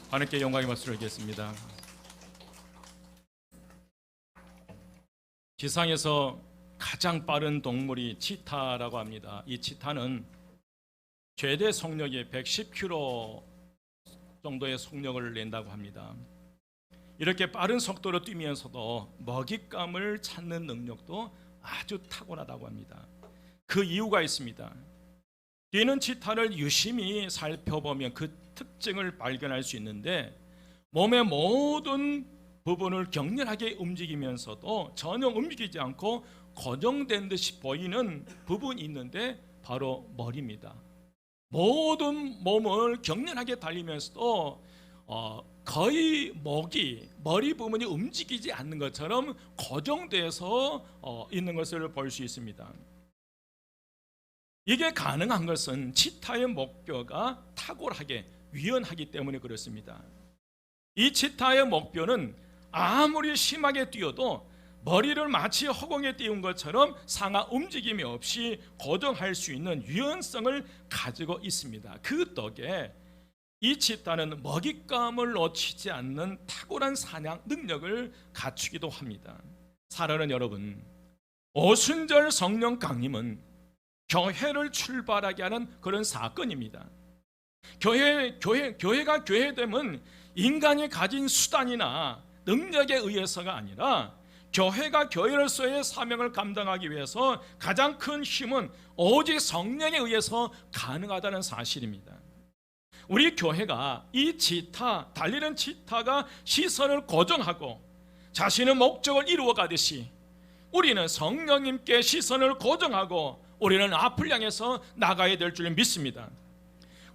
하나님께 영광의 말씀을 드리겠습니다. 지상에서 가장 빠른 동물이 치타라고 합니다. 이 치타는 최대 속력이 110km 정도의 속력을 낸다고 합니다. 이렇게 빠른 속도로 뛰면서도 먹잇감을 찾는 능력도 아주 탁월하다고 합니다. 그 이유가 있습니다. 뛰는 치타를 유심히 살펴보면 그 특징을 발견할 수 있는데, 몸의 모든 부분을 격렬하게 움직이면서도 전혀 움직이지 않고 고정된 듯이 보이는 부분이 있는데 바로 머리입니다. 모든 몸을 격렬하게 달리면서도 거의 머리 부분이 움직이지 않는 것처럼 고정돼서 있는 것을 볼 수 있습니다. 이게 가능한 것은 치타의 목뼈가 탁월하게 유연하기 때문에 그렇습니다. 이 치타의 목뼈는 아무리 심하게 뛰어도 머리를 마치 허공에 띄운 것처럼 상하 움직임이 없이 고정할 수 있는 유연성을 가지고 있습니다. 그 덕에 이 치타는 먹잇감을 놓치지 않는 탁월한 사냥 능력을 갖추기도 합니다. 사랑하는 여러분, 오순절 성령 강림은 교회를 출발하게 하는 그런 사건입니다. 교회가 교회됨은 인간이 가진 수단이나 능력에 의해서가 아니라 교회가 교회로서의 사명을 감당하기 위해서 가장 큰 힘은 오직 성령에 의해서 가능하다는 사실입니다. 우리 교회가 이 치타, 달리는 치타가 시선을 고정하고 자신의 목적을 이루어 가듯이 우리는 성령님께 시선을 고정하고 우리는 앞을 향해서 나가야 될 줄 믿습니다.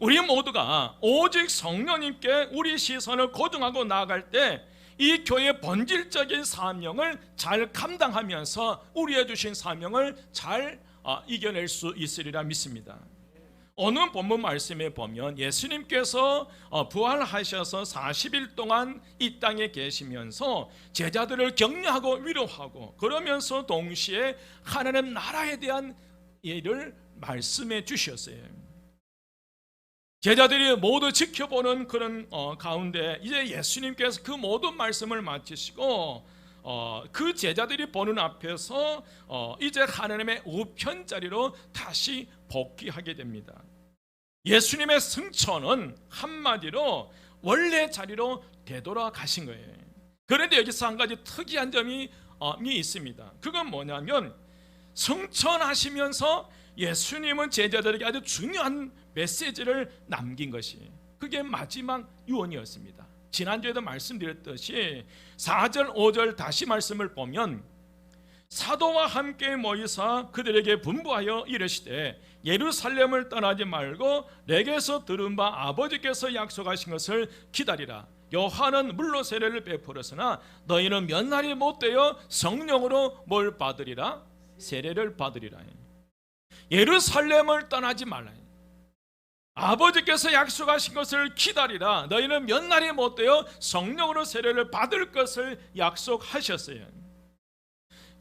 우리 모두가 오직 성령님께 우리 시선을 고정하고 나아갈 때 이 교회의 본질적인 사명을 잘 감당하면서 우리의 주신 사명을 잘 이겨낼 수 있으리라 믿습니다. 오늘 본문 말씀에 보면 예수님께서 부활하셔서 40일 동안 이 땅에 계시면서 제자들을 격려하고 위로하고 그러면서 동시에 하나님 나라에 대한 예를 말씀해 주셨어요. 제자들이 모두 지켜보는 그런 가운데 이제 예수님께서 그 모든 말씀을 마치시고 그 제자들이 보는 앞에서 이제 하나님의 우편 자리로 다시 복귀하게 됩니다. 예수님의 승천은 한마디로 원래 자리로 되돌아가신 거예요. 그런데 여기서 한 가지 특이한 점이 있습니다. 그건 뭐냐면 승천하시면서 예수님은 제자들에게 아주 중요한 메시지를 남긴 것이 그게 마지막 유언이었습니다. 지난주에도 말씀드렸듯이 4절 5절 다시 말씀을 보면 사도와 함께 모이사 그들에게 분부하여 이르시되 예루살렘을 떠나지 말고 내게서 들은 바 아버지께서 약속하신 것을 기다리라. 요한은 물로 세례를 베풀었으나 너희는 몇 날이 못되어 성령으로 뭘 받으리라? 세례를 받으리라. 예루살렘을 떠나지 말라. 아버지께서 약속하신 것을 기다리라. 너희는 몇 날이 못되어 성령으로 세례를 받을 것을 약속하셨어요.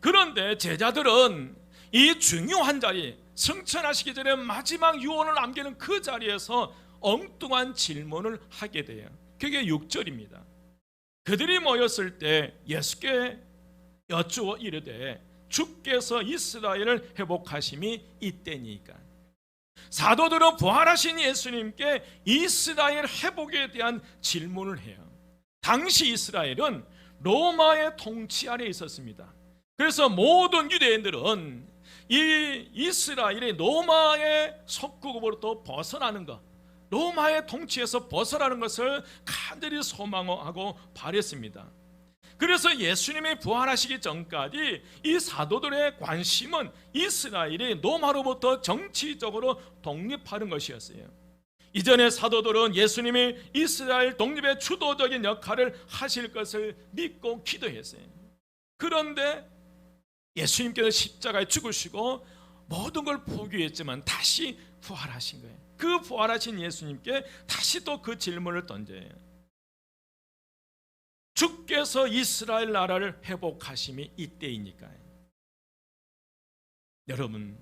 그런데 제자들은 이 중요한 자리, 승천하시기 전에 마지막 유언을 남기는 그 자리에서 엉뚱한 질문을 하게 돼요. 그게 6절입니다. 그들이 모였을 때 예수께 여쭈어 이르되 주께서 이스라엘을 회복하심이 이때니까. 사도들은 부활하신 예수님께 이스라엘 회복에 대한 질문을 해요. 당시 이스라엘은 로마의 통치 아래 있었습니다. 그래서 모든 유대인들은 이 이스라엘이 로마의 속국으로부터 벗어나는 것, 로마의 통치에서 벗어나는 것을 간절히 소망하고 바랬습니다. 그래서 예수님이 부활하시기 전까지 이 사도들의 관심은 이스라엘이 로마로부터 정치적으로 독립하는 것이었어요. 이전에 사도들은 예수님이 이스라엘 독립의 주도적인 역할을 하실 것을 믿고 기도했어요. 그런데 예수님께서 십자가에 죽으시고 모든 걸 포기했지만 다시 부활하신 거예요. 그 부활하신 예수님께 다시 또 그 질문을 던져요. 주께서 이스라엘 나라를 회복하심이 이때이니까요. 여러분,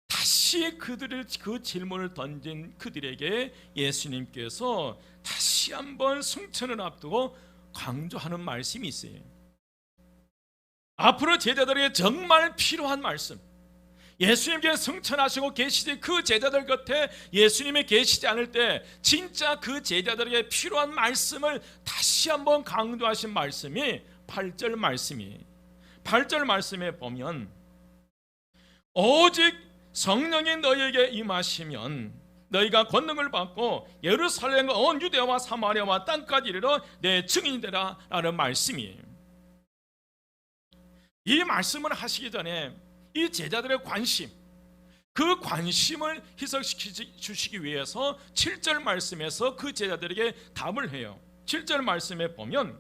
다시 그들을 그 질문을 던진 그들에게 예수님께서 다시 다시 한번 승천을 앞두고 강조하는 말씀이 있어요. 앞으로 제자들에게 정말 필요한 말씀, 예수님께 승천하시고 계시지 그 제자들 곁에 예수님이 계시지 않을 때 진짜 그 제자들에게 필요한 말씀을 다시 한번 강조하신 말씀이 8절 말씀이에요. 8절 말씀에 보면 오직 성령이 너희에게 임하시면 너희가 권능을 받고 예루살렘과 온 유대와 사마리아와 땅까지 이르러 내 증인이 되라 라는 말씀이에요. 이 말씀을 하시기 전에 이 제자들의 관심, 그 관심을 희석시키기 위해서 7절 말씀에서 그 제자들에게 답을 해요. 7절 말씀에 보면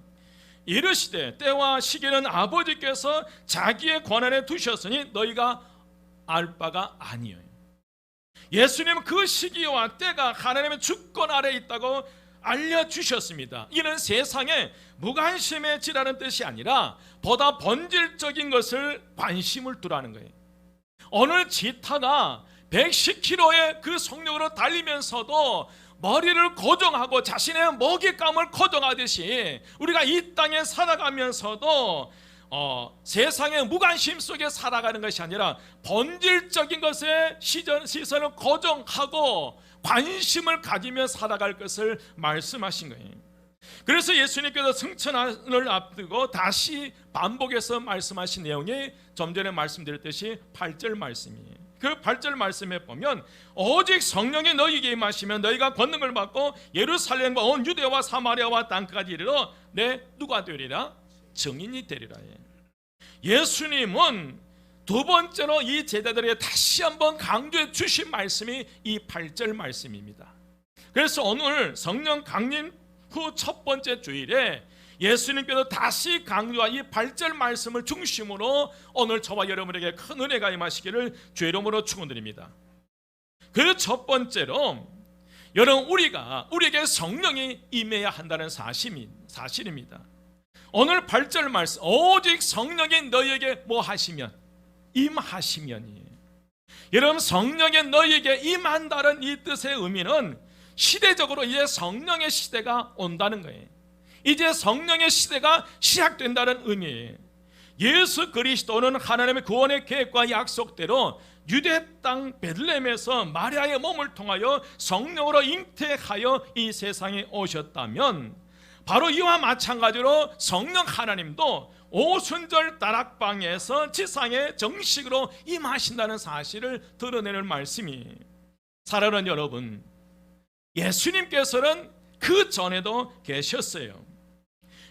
이르시되 때와 시기는 아버지께서 자기의 권한에 두셨으니 너희가 알 바가 아니에요. 예수님은 그 시기와 때가 하나님의 주권 아래에 있다고 알려주셨습니다. 이는 세상에 무관심해지라는 뜻이 아니라 보다 본질적인 것을 관심을 두라는 거예요. 오늘 지타가 110km의 그 속력으로 달리면서도 머리를 고정하고 자신의 먹잇감을 고정하듯이 우리가 이 땅에 살아가면서도 세상의 무관심 속에 살아가는 것이 아니라 본질적인 것에 시선을 고정하고 관심을 가지며 살아갈 것을 말씀하신 거예요. 그래서 예수님께서 승천을 앞두고 다시 반복해서 말씀하신 내용이 좀 전에 말씀드렸듯이 8절 말씀이에요. 그 8절 말씀에 보면 오직 성령이 너희에게 임하시면 너희가 권능을 받고 예루살렘과 온 유대와 사마리아와 땅까지 이르러 내 누가 되리라? 증인이 되리라. 예수님은 두 번째로 이 제자들에게 다시 한번 강조해 주신 말씀이 이 8절 말씀입니다. 그래서 오늘 성령 강림 후 첫 번째 주일에 예수님께서 다시 강조한 이 8절 말씀을 중심으로 오늘 저와 여러분에게 큰 은혜가 임하시기를 주의 이름으로 축원드립니다. 그 첫 번째로 여러분 우리에게 성령이 임해야 한다는 사실입니다. 오늘 8절 말씀 오직 성령이 너희에게 뭐 하시면 임하시면이에요. 여러분 성령이 너희에게 임한다는 이 뜻의 의미는 시대적으로 이제 성령의 시대가 온다는 거예요. 이제 성령의 시대가 시작된다는 의미예요. 예수 그리스도는 하나님의 구원의 계획과 약속대로 유대 땅 베들레헴에서 마리아의 몸을 통하여 성령으로 잉태하여 이 세상에 오셨다면 바로 이와 마찬가지로 성령 하나님도 오순절 다락방에서 지상에 정식으로 임하신다는 사실을 드러내는 말씀이 사랑하는 여러분, 예수님께서는 그 전에도 계셨어요.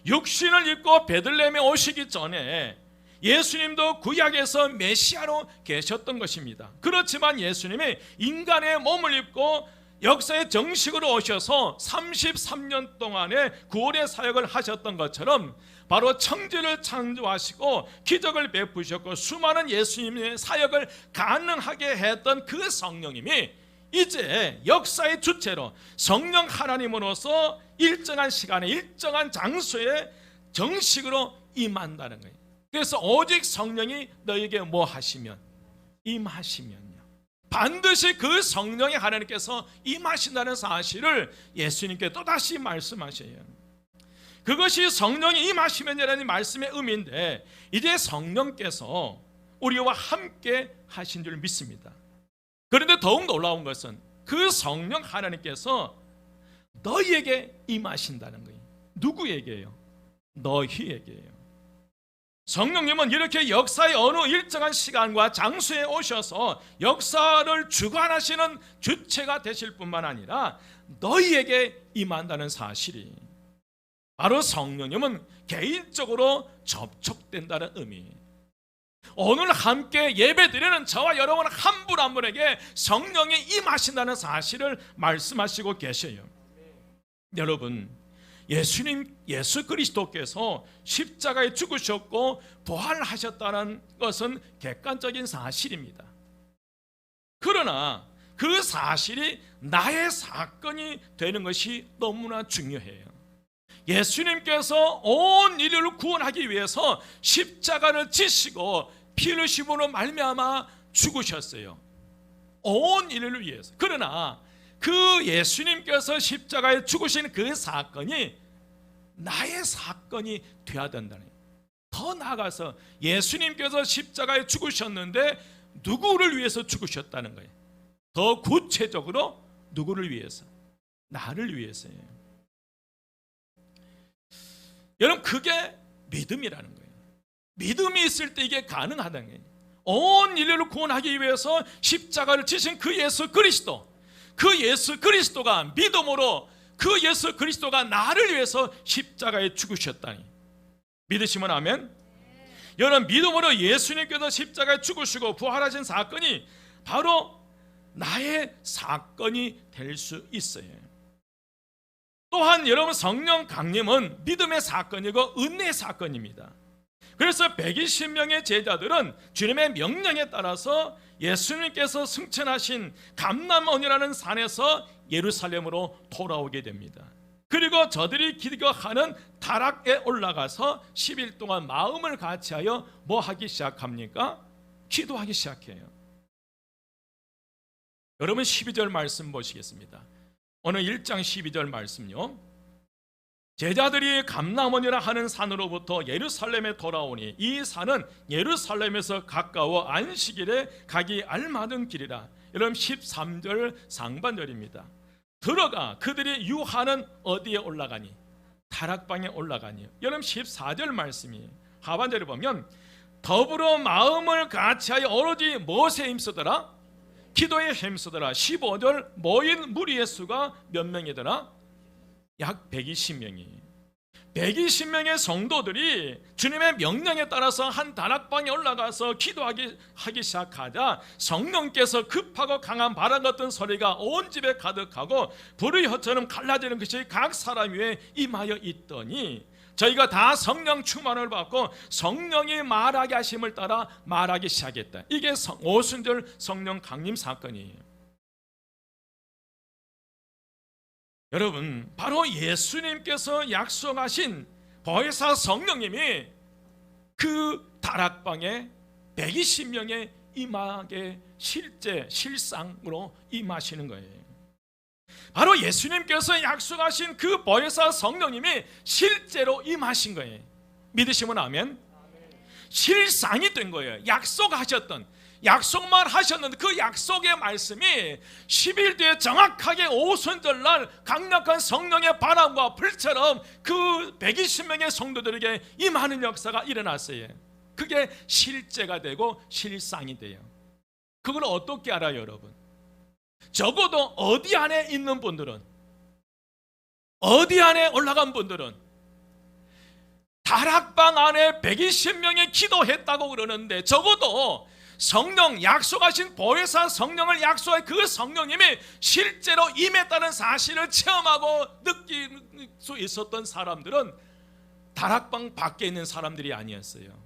육신을 입고 베들레헴에 오시기 전에 예수님도 구약에서 메시아로 계셨던 것입니다. 그렇지만 예수님이 인간의 몸을 입고 역사에 정식으로 오셔서 33년 동안의 구원의 사역을 하셨던 것처럼 바로 천지를 창조하시고 기적을 베푸셨고 수많은 예수님의 사역을 가능하게 했던 그 성령님이 이제 역사의 주체로 성령 하나님으로서 일정한 시간에 일정한 장소에 정식으로 임한다는 거예요. 그래서 오직 성령이 너에게 뭐 하시면 임하시면요, 반드시 그 성령의 하나님께서 임하신다는 사실을 예수님께 또다시 말씀하셔요. 그것이 성령이 임하시면이라는 말씀의 의미인데 이제 성령께서 우리와 함께 하신 줄 믿습니다. 그런데 더욱 놀라운 것은 그 성령 하나님께서 너희에게 임하신다는 거예요. 누구에게요? 너희에게요. 성령님은 이렇게 역사의 어느 일정한 시간과 장소에 오셔서 역사를 주관하시는 주체가 되실 뿐만 아니라 너희에게 임한다는 사실이 바로 성령님은 개인적으로 접촉된다는 의미. 오늘 함께 예배드리는 저와 여러분 한 분 한 분에게 성령이 임하신다는 사실을 말씀하시고 계셔요. 여러분, 예수 그리스도께서 십자가에 죽으셨고 부활하셨다는 것은 객관적인 사실입니다. 그러나 그 사실이 나의 사건이 되는 것이 너무나 중요해요. 예수님께서 온 인류를 구원하기 위해서 십자가를 지시고 피 흘리심으로 말미암아 죽으셨어요. 온 인류를 위해서. 그러나 그 예수님께서 십자가에 죽으신 그 사건이 나의 사건이 되어야 된다는 거예요. 더 나아가서 예수님께서 십자가에 죽으셨는데 누구를 위해서 죽으셨다는 거예요. 더 구체적으로 누구를 위해서? 나를 위해서예요. 여러분, 그게 믿음이라는 거예요. 믿음이 있을 때 이게 가능하다는 거예요. 온 인류를 구원하기 위해서 십자가를 지신 그 예수 그리스도, 그 예수 그리스도가 믿음으로 그 예수 그리스도가 나를 위해서 십자가에 죽으셨다니. 믿으시면 아멘. 여러분, 믿음으로 예수님께서 십자가에 죽으시고 부활하신 사건이 바로 나의 사건이 될 수 있어요. 또한 여러분, 성령 강림은 믿음의 사건이고 은혜의 사건입니다. 그래서 120명의 제자들은 주님의 명령에 따라서 예수님께서 승천하신 감람원이라는 산에서 예루살렘으로 돌아오게 됩니다. 그리고 저들이 기도하는 다락에 올라가서 10일 동안 마음을 같이하여 뭐 하기 시작합니까? 기도하기 시작해요. 여러분, 12절 말씀 보시겠습니다. 오늘 1장 12절 말씀요. 제자들이 감람원이라 하는 산으로부터 예루살렘에 돌아오니 이 산은 예루살렘에서 가까워 안식일에 가기 알맞은 길이라. 여러분, 13절 상반절입니다. 들어가 그들이 유하는 어디에 올라가니? 다락방에 올라가니. 여러분, 14절 말씀이 하반절에 보면 더불어 마음을 같이하여 오로지 무엇에 힘쓰더라? 기도에 힘쓰더라. 15절 모인 무리의 수가 몇 명이더라? 약 120명이. 120명의 성도들이 주님의 명령에 따라서 한 다락방에 올라가서 기도하기 시작하자 성령께서 급하고 강한 바람 같은 소리가 온 집에 가득하고 불의 혀처럼 갈라지는 것이 각 사람 위에 임하여 있더니 저희가 다 성령 충만을 받고 성령이 말하게 하심을 따라 말하기 시작했다. 이게 오순절 성령 강림 사건이에요. 여러분, 바로 예수님께서 약속하신 보혜사 성령님이 그 다락방에 120명의 임하게 실상으로 임하시는 거예요. 바로 예수님께서 약속하신 그 보혜사 성령님이 실제로 임하신 거예요. 믿으시면 아멘. 실상이 된 거예요. 약속만 하셨는데 그 약속의 말씀이 10일 뒤에 정확하게 오순절날 강력한 성령의 바람과 불처럼 그 120명의 성도들에게 임하는 역사가 일어났어요. 그게 실제가 되고 실상이 돼요. 그걸 어떻게 알아요, 여러분? 적어도 어디 안에 있는 분들은, 어디 안에 올라간 분들은 다락방 안에 120명이 기도했다고 그러는데 적어도 성령, 약속하신 보혜사 성령을 약속한 그 성령님이 실제로 임했다는 사실을 체험하고 느낄 수 있었던 사람들은 다락방 밖에 있는 사람들이 아니었어요.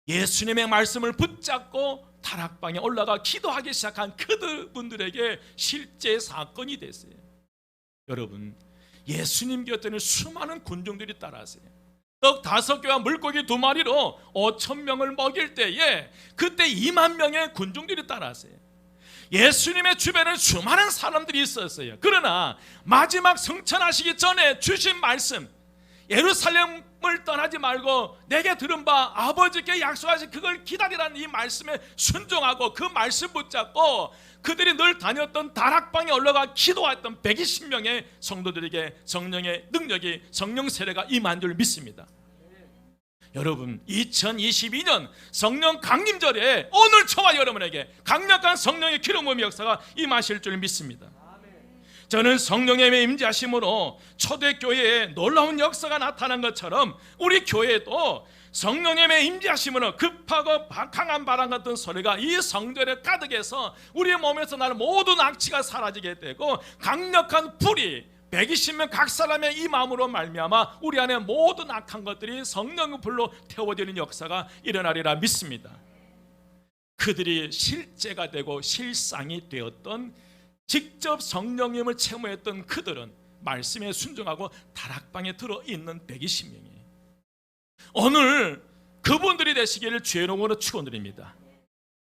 예수님의 말씀을 붙잡고 다락방에 올라가 기도하기 시작한 그분들에게 실제 사건이 됐어요. 여러분, 예수님 곁에는 수많은 군중들이 따라왔어요. 떡 5개와 물고기 2마리로 5,000명을 먹일 때에 그때 2만 명의 군중들이 따라왔어요. 예수님의 주변에 수많은 사람들이 있었어요. 그러나 마지막 승천하시기 전에 주신 말씀, 예루살렘을 떠나지 말고 내게 들은 바 아버지께 약속하신 그걸 기다리라는 이 말씀에 순종하고 그 말씀 붙잡고 그들이 늘 다녔던 다락방에 올라가 기도했던 120명의 성도들에게 성령의 능력이, 성령 세례가 임한 줄 믿습니다. 여러분, 2022년 성령 강림절에 오늘 저와 여러분에게 강력한 성령의 기름 부음의 역사가 임하실 줄 믿습니다. 저는 성령님의 임재하심으로 초대교회에 놀라운 역사가 나타난 것처럼 우리 교회도 성령님의 임재하심으로 급하고 강한 바람 같은 소리가 이 성전에 가득해서 우리 몸에서 나는 모든 악취가 사라지게 되고 강력한 불이 120명 각 사람의 이 마음으로 말미암아 우리 안에 모든 악한 것들이 성령의 불로 태워지는 역사가 일어나리라 믿습니다. 그들이 실제가 되고 실상이 되었던, 직접 성령님을 체험했던 그들은 말씀에 순종하고 다락방에 들어있는 120명이에요. 오늘 그분들이 되시기를 주의 이름으로 축원드립니다.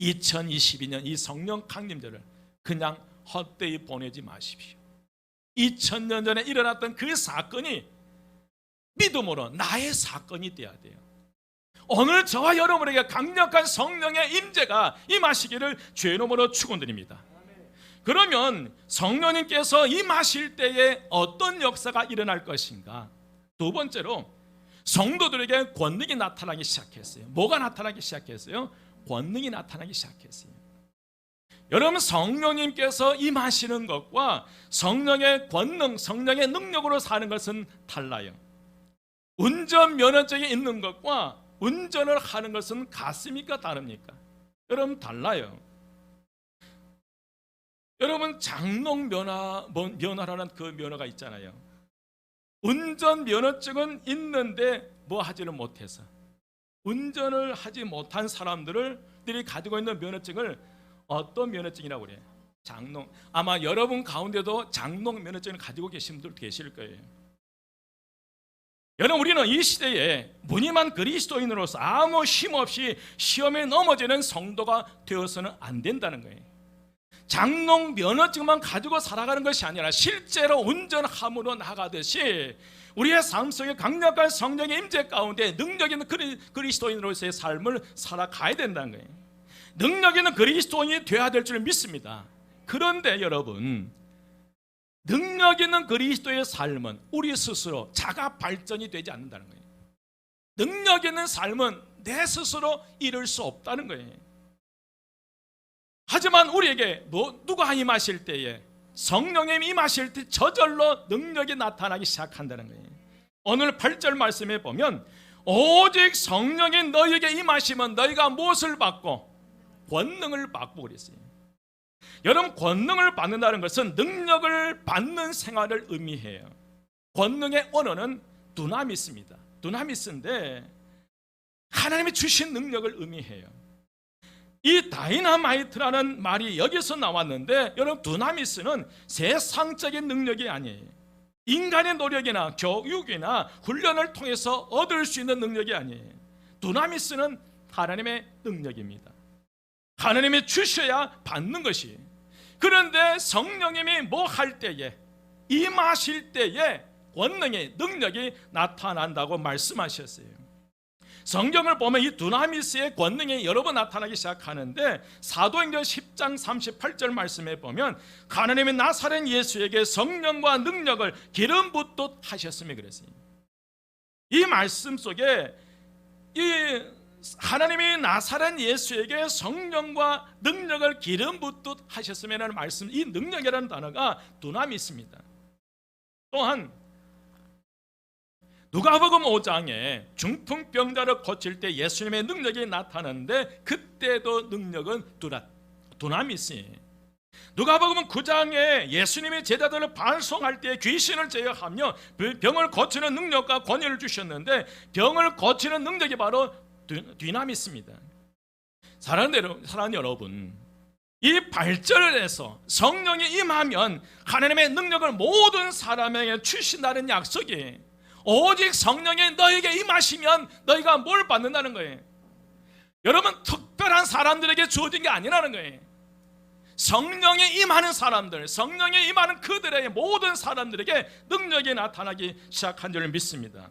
2022년 이 성령 강림절을 그냥 헛되이 보내지 마십시오. 2000년 전에 일어났던 그 사건이 믿음으로 나의 사건이 되어야 돼요. 오늘 저와 여러분에게 강력한 성령의 임재가 임하시기를 주의 이름으로 축원드립니다. 그러면 성령님께서 임하실 때에 어떤 역사가 일어날 것인가? 두 번째로 성도들에게 권능이 나타나기 시작했어요. 뭐가 나타나기 시작했어요? 권능이 나타나기 시작했어요. 여러분, 성령님께서 임하시는 것과 성령의 권능, 성령의 능력으로 사는 것은 달라요. 운전 면허증이 있는 것과 운전을 하는 것은 같습니까? 다릅니까? 여러분, 달라요. 여러분, 장롱 면허라는 그 면허가 있잖아요. 운전 면허증은 있는데 뭐 하지를 못해서 운전을 하지 못한 사람들이 가지고 있는 면허증을 어떤 면허증이라고 그래요? 장롱. 아마 여러분 가운데도 장롱 면허증을 가지고 계신 분들 계실 거예요. 여러분, 우리는 이 시대에 무늬만 그리스도인으로서 아무 힘없이 시험에 넘어지는 성도가 되어서는 안 된다는 거예요. 장롱 면허증만 가지고 살아가는 것이 아니라 실제로 운전함으로 나가듯이 우리의 삶 속에 강력한 성령의 임재 가운데 능력 있는 그리스도인으로서의 삶을 살아가야 된다는 거예요. 능력 있는 그리스도인이 되어야 될 줄 믿습니다. 그런데 여러분, 능력 있는 그리스도의 삶은 우리 스스로 자가 발전이 되지 않는다는 거예요. 능력 있는 삶은 내 스스로 이룰 수 없다는 거예요. 하지만 우리에게 누가 임하실 때에, 성령님이 임하실 때 저절로 능력이 나타나기 시작한다는 거예요. 오늘 8절 말씀에 보면 오직 성령이 너희에게 임하시면 너희가 무엇을 받고? 권능을 받고 그랬어요. 여러분, 권능을 받는다는 것은 능력을 받는 생활을 의미해요. 권능의 언어는 두나미스입니다. 두나미스인데 하나님이 주신 능력을 의미해요. 이 다이나마이트라는 말이 여기서 나왔는데, 여러분, 두나미스는 세상적인 능력이 아니에요. 인간의 노력이나 교육이나 훈련을 통해서 얻을 수 있는 능력이 아니에요. 두나미스는 하나님의 능력입니다. 하나님이 주셔야 받는 것이. 그런데 성령님이 뭐 할 때에, 임하실 때에 권능의 능력이 나타난다고 말씀하셨어요. 성경을 보면 이 두나미스의 권능이 여러 번 나타나기 시작하는데, 사도행전 10장 38절 말씀에 보면 하나님이 나사렛 예수에게 성령과 능력을 기름 붓듯 하셨으며 그랬어요. 이 말씀 속에 이 하나님이 나사렛 예수에게 성령과 능력을 기름 붓듯 하셨으면 말씀, 이 능력이라는 단어가 두나미스입니다. 또한 누가복음 5장에 중풍병자를 고칠 때 예수님의 능력이 나타나는데, 그때도 능력은 두나미스예요. 누가복음 9장에 예수님이 제자들을 반송할 때 귀신을 제어하며 병을 고치는 능력과 권위를 주셨는데, 병을 고치는 능력이 바로 디나미스입니다. 사랑하는 여러분, 이 발전에서 성령이 임하면 하나님의 능력을 모든 사람에게 주신다는 약속이, 오직 성령이 너에게 임하시면 너희가 뭘 받는다는 거예요. 여러분, 특별한 사람들에게 주어진 게 아니라는 거예요. 성령이 임하는 사람들, 성령이 임하는 그들의 모든 사람들에게 능력이 나타나기 시작한 줄 믿습니다.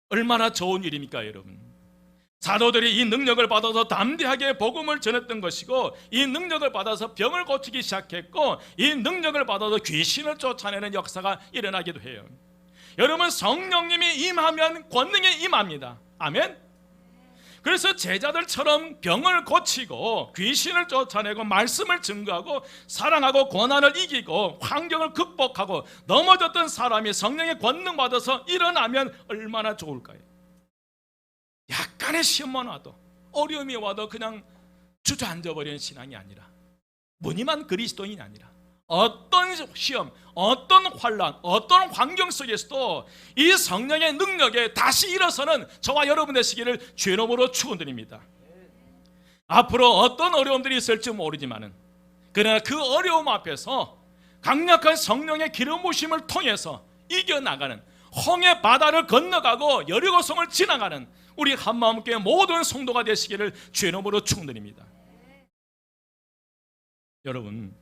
얼마나 좋은 일입니까, 여러분? 사도들이 이 능력을 받아서 담대하게 복음을 전했던 것이고, 이 능력을 받아서 병을 고치기 시작했고, 이 능력을 받아서 귀신을 쫓아내는 역사가 일어나기도 해요. 여러분, 성령님이 임하면 권능이 임합니다. 아멘. 그래서 제자들처럼 병을 고치고 귀신을 쫓아내고 말씀을 증거하고 사랑하고 고난을 이기고 환경을 극복하고 넘어졌던 사람이 성령의 권능 받아서 일어나면 얼마나 좋을까요? 약간의 시험만 와도, 어려움이 와도 그냥 주저앉아버리는 신앙이 아니라, 무늬만 그리스도인이 아니라 어떤 시험, 어떤 환난, 어떤 환경 속에서도 이 성령의 능력에 다시 일어서는 저와 여러분 되시기를 주의 이름으로 축원드립니다. 앞으로 어떤 어려움들이 있을지 모르지만은, 그러나 그 어려움 앞에서 강력한 성령의 기름 부으심을 통해서 이겨나가는, 홍해 바다를 건너가고 여리고성을 지나가는 우리 한마음교회 모든 성도가 되시기를 주의 이름으로 축원드립니다. 여러분,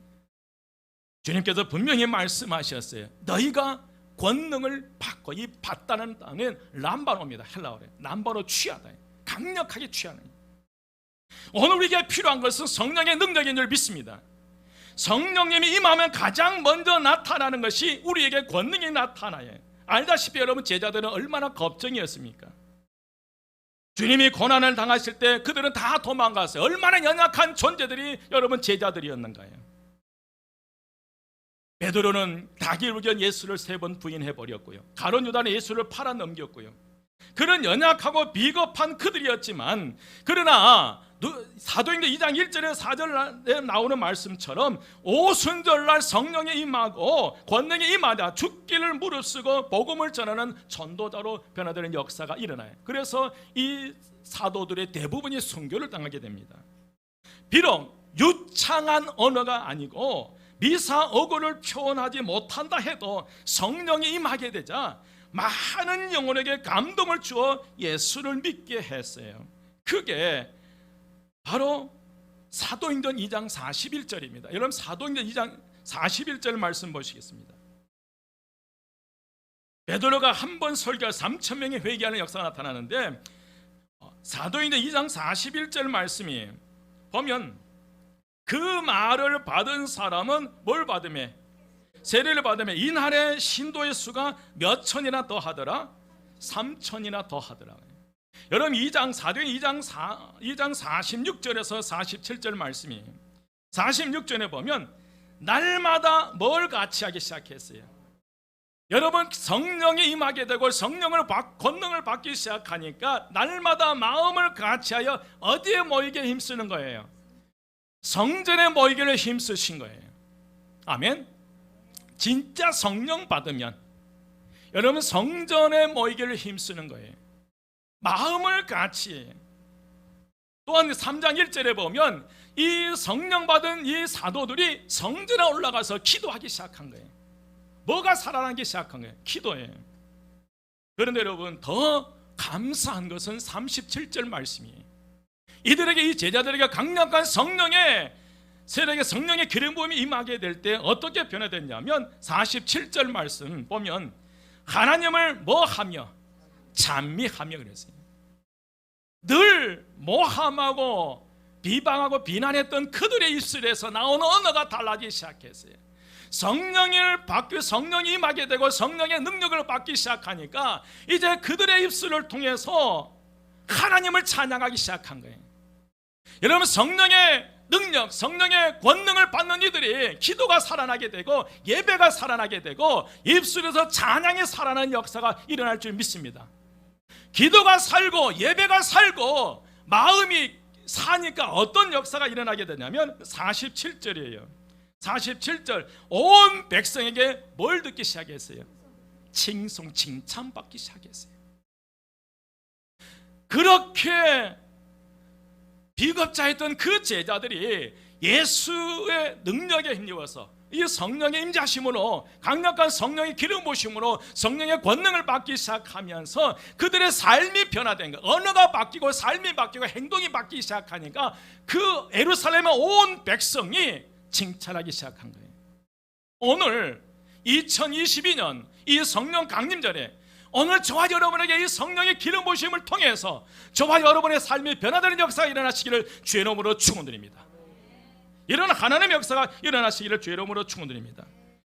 주님께서 분명히 말씀하셨어요. 너희가 권능을 받고, 이 받다는 단어는 람바노입니다. 헬라어로 람바노, 취하다, 강력하게 취하는. 오늘 우리에게 필요한 것은 성령의 능력인 줄 믿습니다. 성령님이 임하면 가장 먼저 나타나는 것이 우리에게 권능이 나타나요. 알다시피 여러분, 제자들은 얼마나 겁쟁이였습니까? 주님이 고난을 당하실 때 그들은 다 도망갔어요. 얼마나 연약한 존재들이 여러분 제자들이었는가요? 베드로는 닭이 예수를 3번 부인해버렸고요. 가룟 유다는 예수를 팔아넘겼고요. 그런 연약하고 비겁한 그들이었지만, 그러나 사도행전 2장 1절에 4절에 나오는 말씀처럼 오순절날 성령이 임하고 권능이 임하자 죽기를 무릅쓰고 복음을 전하는 전도자로 변화되는 역사가 일어나요. 그래서 이 사도들의 대부분이 순교를 당하게 됩니다. 비록 유창한 언어가 아니고 미사어구를 표현하지 못한다 해도 성령이 임하게 되자 많은 영혼에게 감동을 주어 예수를 믿게 했어요. 그게 바로 사도행전 2장 41절입니다. 여러분, 사도행전 2장 41절 말씀 보시겠습니다. 베드로가 한 번 설교할 3,000명이 회개하는 역사가 나타나는데, 사도행전 2장 41절 말씀이 보면, 그 말을 받은 사람은 뭘 받으며? 세례를 받으며 이날에 신도의 수가 몇 천이나 더 하더라? 3천이나 더 하더라. 여러분, 2장 46절에서 47절 말씀이, 46절에 보면 날마다 뭘 같이 하기 시작했어요? 여러분, 성령이 임하게 되고 권능을 받기 시작하니까 날마다 마음을 같이하여 어디에 모이게 힘쓰는 거예요? 성전에 모이기를 힘쓰신 거예요. 아멘. 진짜 성령 받으면 여러분 성전에 모이기를 힘쓰는 거예요. 마음을 같이. 또한 3장 1절에 보면 이 성령 받은 이 사도들이 성전에 올라가서 기도하기 시작한 거예요. 뭐가 살아나기 시작한 거예요? 기도예요. 그런데 여러분, 더 감사한 것은 37절 말씀이에요. 이들에게, 이 제자들에게 강력한 성령의 세력의 성령의 기름 부음이 임하게 될 때 어떻게 변화됐냐면 47절 말씀 보면 하나님을 뭐하며? 찬미하며 그랬어요. 늘 모함하고 비방하고 비난했던 그들의 입술에서 나오는 언어가 달라지기 시작했어요. 성령이 임하게 되고 성령의 능력을 받기 시작하니까 이제 그들의 입술을 통해서 하나님을 찬양하기 시작한 거예요. 여러분, 성령의 능력, 성령의 권능을 받는 이들이 기도가 살아나게 되고 예배가 살아나게 되고 입술에서 찬양이 살아나는 역사가 일어날 줄 믿습니다. 기도가 살고 예배가 살고 마음이 사니까 어떤 역사가 일어나게 되냐면 47절이에요. 47절, 온 백성에게 뭘 듣기 시작했어요? 칭송, 칭찬받기 시작했어요. 그렇게 비겁자했던 그 제자들이 예수의 능력에 힘입어서 이 성령의 임재하심으로, 강력한 성령의 기름 부으심으로 성령의 권능을 받기 시작하면서 그들의 삶이 변화된 거예요. 언어가 바뀌고 삶이 바뀌고 행동이 바뀌기 시작하니까 그 예루살렘의 온 백성이 칭찬하기 시작한 거예요. 오늘 2022년 이 성령 강림절에 오늘 저와 여러분에게 이 성령의 기름 부으심을 통해서 저와 여러분의 삶이 변화되는 역사가 일어나시기를 주의 이름으로 축원드립니다. 이런 하나님의 역사가 일어나시기를 주의 이름으로 축원드립니다.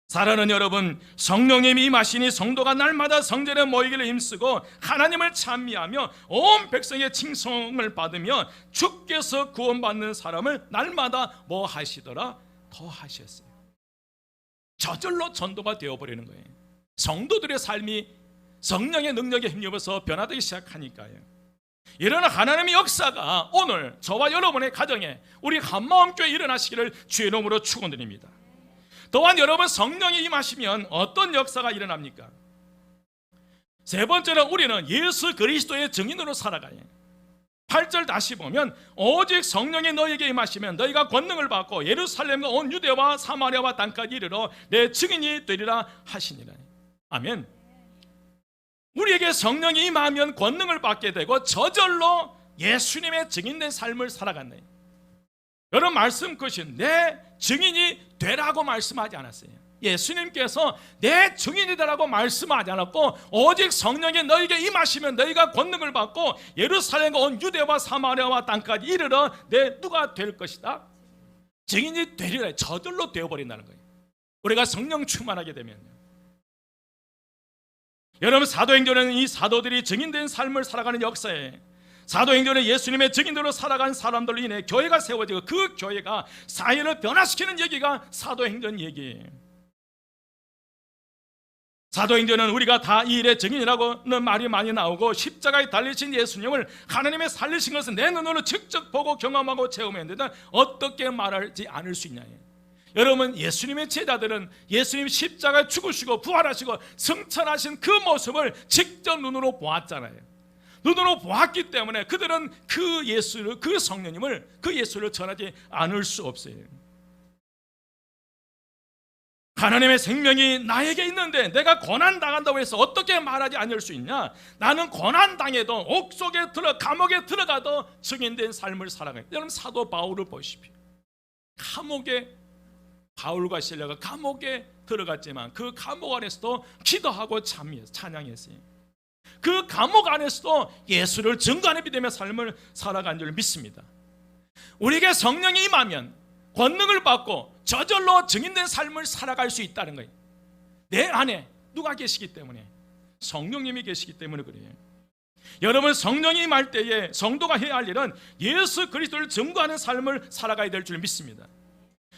사랑하는 여러분, 성령님이 임하시니 성도가 날마다 성전에 모이기를 힘쓰고 하나님을 찬미하며 온 백성의 칭송을 받으며 주께서 구원받는 사람을 날마다 뭐 하시더라? 더 하셨어요. 저절로 전도가 되어버리는 거예요. 성도들의 삶이 성령의 능력에 힘입어서 변화되기 시작하니까요. 이런 하나님의 역사가 오늘 저와 여러분의 가정에 우리 한마음교회 일어나시기를 주의 이름으로 축원드립니다. 또한 여러분, 성령이 임하시면 어떤 역사가 일어납니까? 세 번째는 우리는 예수 그리스도의 증인으로 살아가요. 8절 다시 보면 오직 성령이 너에게 임하시면 너희가 권능을 받고 예루살렘과 온 유대와 사마리아와 땅까지 이르러 내 증인이 되리라 하시니라. 아멘. 우리에게 성령이 임하면 권능을 받게 되고 저절로 예수님의 증인된 삶을 살아갔네. 여러분, 말씀 끝이 내 증인이 되라고 말씀하지 않았어요. 예수님께서 내 증인이 되라고 말씀하지 않았고, 오직 성령이 너에게 임하시면 너희가 권능을 받고 예루살렘과 온 유대와 사마리아와 땅까지 이르러 내 누가 될 것이다. 증인이 되리라. 저절로 되어버린다는 거예요. 우리가 성령 충만하게 되면요. 여러분, 사도행전에는 이 사도들이 증인된 삶을 살아가는 역사에, 사도행전에 예수님의 증인으로 살아간 사람들로 인해 교회가 세워지고 그 교회가 사회를 변화시키는 얘기가 사도행전 얘기예요. 사도행전은 우리가 다 이 일의 증인이라고는 말이 많이 나오고, 십자가에 달리신 예수님을 하나님의 살리신 것은 내 눈으로 직접 보고 경험하고 체험했는데 어떻게 말하지 않을 수 있냐. 여러분, 예수님의 제자들은 예수님 십자가에 죽으시고 부활하시고 승천하신 그 모습을 직접 눈으로 보았잖아요. 눈으로 보았기 때문에 그들은 그 예수를, 그 성령님을, 그 예수를 전하지 않을 수 없어요. 하나님의 생명이 나에게 있는데 내가 고난당한다고 해서 어떻게 말하지 않을 수 있냐? 나는 고난당해도, 옥속에 감옥에 들어가도 증인된 삶을 살아가요. 여러분, 사도 바울을 보십시오. 감옥에, 바울과 실라가 감옥에 들어갔지만 그 감옥 안에서도 기도하고 찬양했어요. 그 감옥 안에서도 예수를 증거하는 믿음의 삶을 살아간 줄 믿습니다. 우리에게 성령이 임하면 권능을 받고 저절로 증인된 삶을 살아갈 수 있다는 거예요. 내 안에 누가 계시기 때문에? 성령님이 계시기 때문에 그래요. 여러분, 성령이 임할 때에 성도가 해야 할 일은 예수 그리스도를 증거하는 삶을 살아가야 될 줄 믿습니다.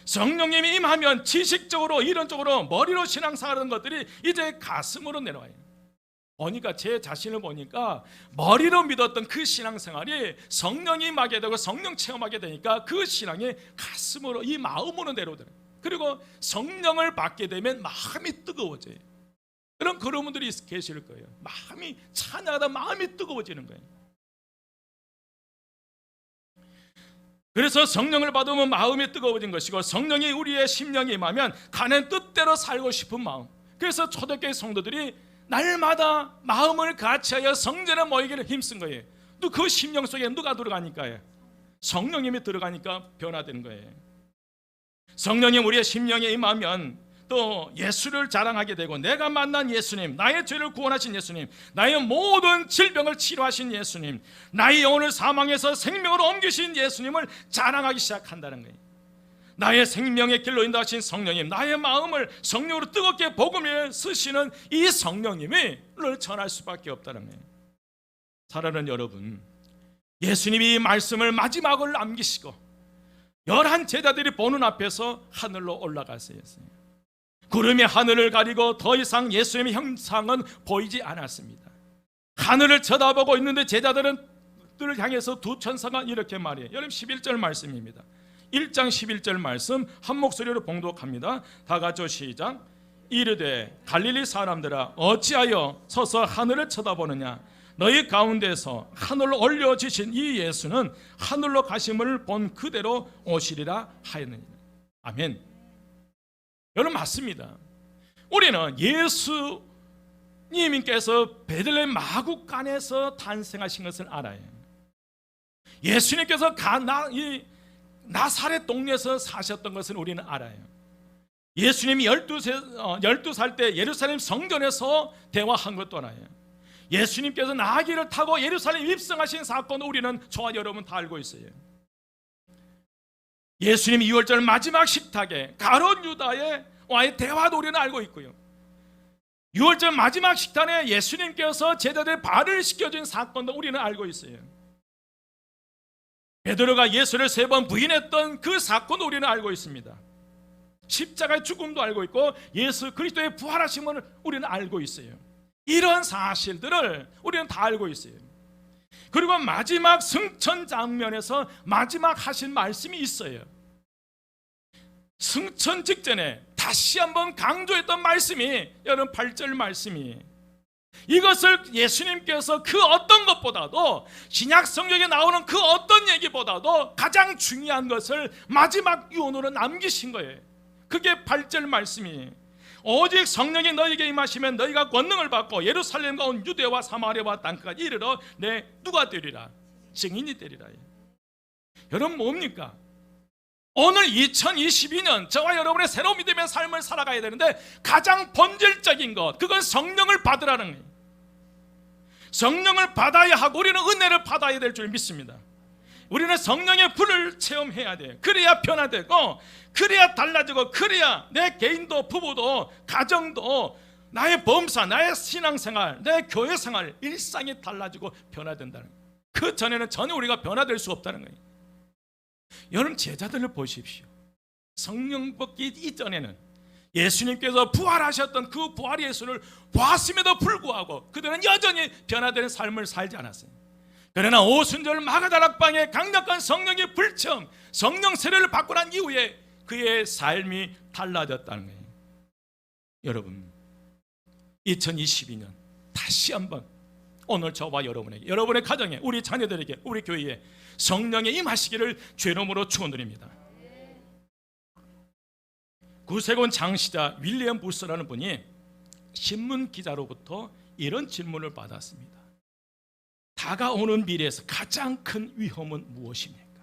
성령님이 임하면 지식적으로, 이론적으로, 머리로 신앙생활하는 것들이 이제 가슴으로 내려와요. 보니까, 제 자신을 보니까 머리로 믿었던 그 신앙생활이 성령이 임하게 되고 성령 체험하게 되니까 그 신앙이 가슴으로, 이 마음으로 내려오더라고요. 그리고 성령을 받게 되면 마음이 뜨거워져요. 그런 분들이 계실 거예요. 마음이 찬양하다 마음이 뜨거워지는 거예요. 그래서 성령을 받으면 마음이 뜨거워진 것이고, 성령이 우리의 심령에 임하면 가는 뜻대로 살고 싶은 마음. 그래서 초대교회 성도들이 날마다 마음을 같이하여 성전에 모이기를 힘쓴 거예요. 또 그 심령 속에 누가 들어가니까요? 성령님이 들어가니까 변화되는 거예요. 성령님 우리의 심령에 임하면 또 예수를 자랑하게 되고, 내가 만난 예수님, 나의 죄를 구원하신 예수님, 나의 모든 질병을 치료하신 예수님, 나의 영혼을 사망에서 생명으로 옮기신 예수님을 자랑하기 시작한다는 거예요. 나의 생명의 길로 인도하신 성령님, 나의 마음을 성령으로 뜨겁게 복음에 쓰시는 이 성령님을 전할 수밖에 없다는 거예요. 사랑하는 여러분, 예수님이 이 말씀을 마지막으로 남기시고 11 제자들이 보는 앞에서 하늘로 올라가세요. 구름이 하늘을 가리고 더 이상 예수님의 형상은 보이지 않았습니다. 하늘을 쳐다보고 있는데 제자들을 향해서 두 천사가 이렇게 말해요. 여러분, 11절 말씀입니다. 1장 11절 말씀 한 목소리로 봉독합니다. 다 같이 시작. 이르되 갈릴리 사람들아, 어찌하여 서서 하늘을 쳐다보느냐? 너희 가운데서 하늘로 올려지신 이 예수는 하늘로 가심을 본 그대로 오시리라 하였느니라. 아멘. 여러분, 맞습니다. 우리는 예수님께서 베들레헴 마구간에서 탄생하신 것을 알아요. 예수님께서 나사렛 동네에서 사셨던 것을 우리는 알아요. 예수님이 12살 때 예루살렘 성전에서 대화한 것도 알아요. 예수님께서 나귀를 타고 예루살렘 입성하신 사건도 우리는, 저와 여러분 다 알고 있어요. 예수님이 6월절 마지막 식탁에 가룟 유다와의 대화도 우리는 알고 있고요. 6월절 마지막 식탁에 예수님께서 제자들의 발을 씻겨준 사건도 우리는 알고 있어요. 베드로가 예수를 3번 부인했던 그 사건도 우리는 알고 있습니다. 십자가의 죽음도 알고 있고 예수 그리스도의 부활하심을 우리는 알고 있어요. 이런 사실들을 우리는 다 알고 있어요. 그리고 마지막 승천 장면에서 마지막 하신 말씀이 있어요. 승천 직전에 다시 한번 강조했던 말씀이, 여러분 8절 말씀이, 이것을 예수님께서 그 어떤 것보다도, 신약 성경에 나오는 그 어떤 얘기보다도 가장 중요한 것을 마지막 유언으로 남기신 거예요. 그게 8절 말씀이, 오직 성령이 너희에게 임하시면 너희가 권능을 받고 예루살렘과 온 유대와 사마리아와 땅까지 이르러 내 누가 되리라? 증인이 되리라. 여러분, 뭡니까? 오늘 2022년 저와 여러분의 새로운 믿음의 삶을 살아가야 되는데 가장 본질적인 것, 그건 성령을 받으라는 거예요. 성령을 받아야 하고 우리는 은혜를 받아야 될 줄 믿습니다. 우리는 성령의 불을 체험해야 돼요. 그래야 변화되고, 그래야 달라지고, 그래야 내 개인도 부부도 가정도 나의 범사, 나의 신앙생활, 내 교회생활, 일상이 달라지고 변화된다는 거예요. 그 전에는 전혀 우리가 변화될 수 없다는 거예요. 여러분 제자들을 보십시오. 성령 받기 이전에는 예수님께서 부활하셨던 그 부활 예수를 보았음에도 불구하고 그들은 여전히 변화되는 삶을 살지 않았어요. 그러나 오순절 마가다락방에 강력한 성령의 불체험, 성령 세례를 받고 난 이후에 그의 삶이 달라졌다는 거예요. 여러분 2022년 다시 한번 오늘 저와 여러분에게, 여러분의 가정에, 우리 자녀들에게, 우리 교회에 성령의 임하시기를 죄놈으로 축원드립니다. 구세군 장시자 윌리엄 부스라는 분이 신문 기자로부터 이런 질문을 받았습니다. 다가오는 미래에서 가장 큰 위험은 무엇입니까?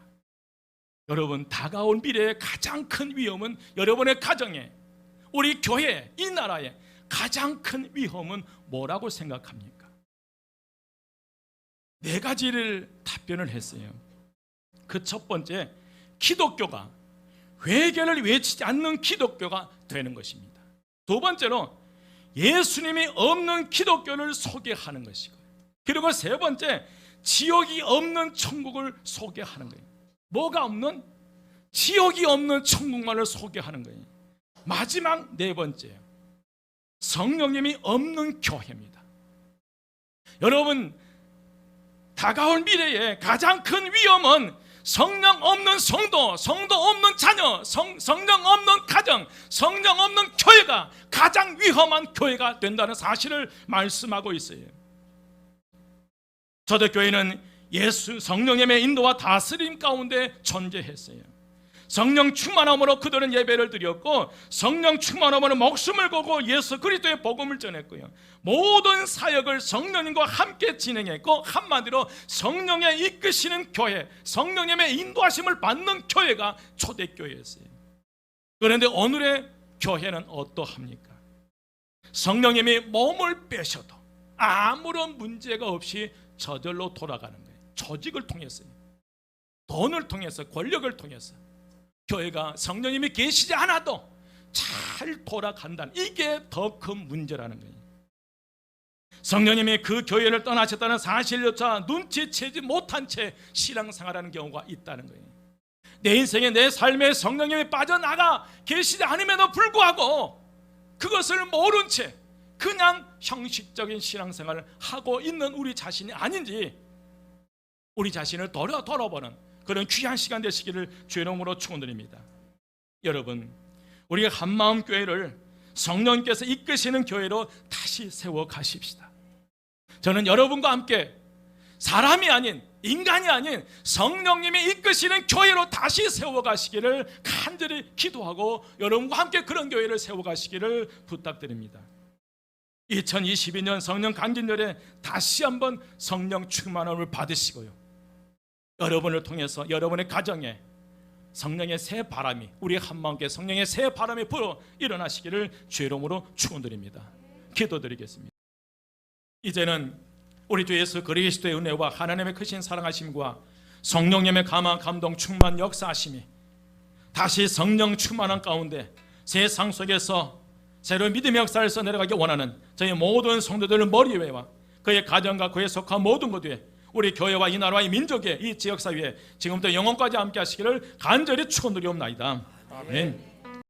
여러분, 다가온 미래의 가장 큰 위험은 여러분의 가정에, 우리 교회, 이 나라에 가장 큰 위험은 뭐라고 생각합니까? 네 가지를 답변을 했어요. 그 첫 번째, 기독교가, 회개를 외치지 않는 기독교가 되는 것입니다. 두 번째로 예수님이 없는 기독교를 소개하는 것이고, 그리고 세 번째, 지옥이 없는 천국을 소개하는 거예요. 뭐가 없는? 지옥이 없는 천국만을 소개하는 거예요. 마지막 네 번째요, 성령님이 없는 교회입니다. 여러분, 다가올 미래에 가장 큰 위험은 성령 없는 성도, 성도 없는 자녀, 성령 없는 가정, 성령 없는 교회가 가장 위험한 교회가 된다는 사실을 말씀하고 있어요. 초대교회는 예수 성령님의 인도와 다스림 가운데 존재했어요. 성령 충만함으로 그들은 예배를 드렸고, 성령 충만함으로 목숨을 걸고 예수 그리스도의 복음을 전했고요. 모든 사역을 성령님과 함께 진행했고, 한마디로 성령의 이끄시는 교회, 성령님의 인도하심을 받는 교회가 초대교회였어요. 그런데 오늘의 교회는 어떠합니까? 성령님이 몸을 빼셔도 아무런 문제가 없이 저절로 돌아가는 거예요. 조직을 통해서요, 돈을 통해서, 권력을 통해서 교회가 성령님이 계시지 않아도 잘 돌아간다는, 이게 더 큰 문제라는 거예요. 성령님이 그 교회를 떠나셨다는 사실조차 눈치채지 못한 채 신앙생활하는 경우가 있다는 거예요. 내 인생에, 내 삶에 성령님이 빠져나가 계시지 않음에도 불구하고 그것을 모른 채 그냥 형식적인 신앙생활을 하고 있는 우리 자신이 아닌지, 우리 자신을 돌아보는 그런 귀한 시간 되시기를 주의 이름으로 축원드립니다. 여러분, 우리가 한마음 교회를 성령님께서 이끄시는 교회로 다시 세워 가십시다. 저는 여러분과 함께 사람이 아닌, 인간이 아닌 성령님이 이끄시는 교회로 다시 세워 가시기를 간절히 기도하고 여러분과 함께 그런 교회를 세워 가시기를 부탁드립니다. 2022년 성령 강진절에 다시 한번 성령 충만함을 받으시고요, 여러분을 통해서 여러분의 가정에 성령의 새 바람이, 우리 한마음께 성령의 새 바람이 불어 일어나시기를 주의 이름으로 축원드립니다. 기도드리겠습니다. 이제는 우리 주 예수 그리스도의 은혜와 하나님의 크신 사랑하심과 성령님의 감화 감동 충만 역사하심이 다시 성령 충만한 가운데 세상 속에서 새로운 믿음의 역사에서 내려가기 원하는 저희 모든 성도들 머리 위에와 그의 가정과 그에 속한 모든 것 위에, 우리 교회와 이 나라와 이 민족의 이 지역사회에 지금부터 영원까지 함께 하시기를 간절히 축원드리옵나이다. 아멘.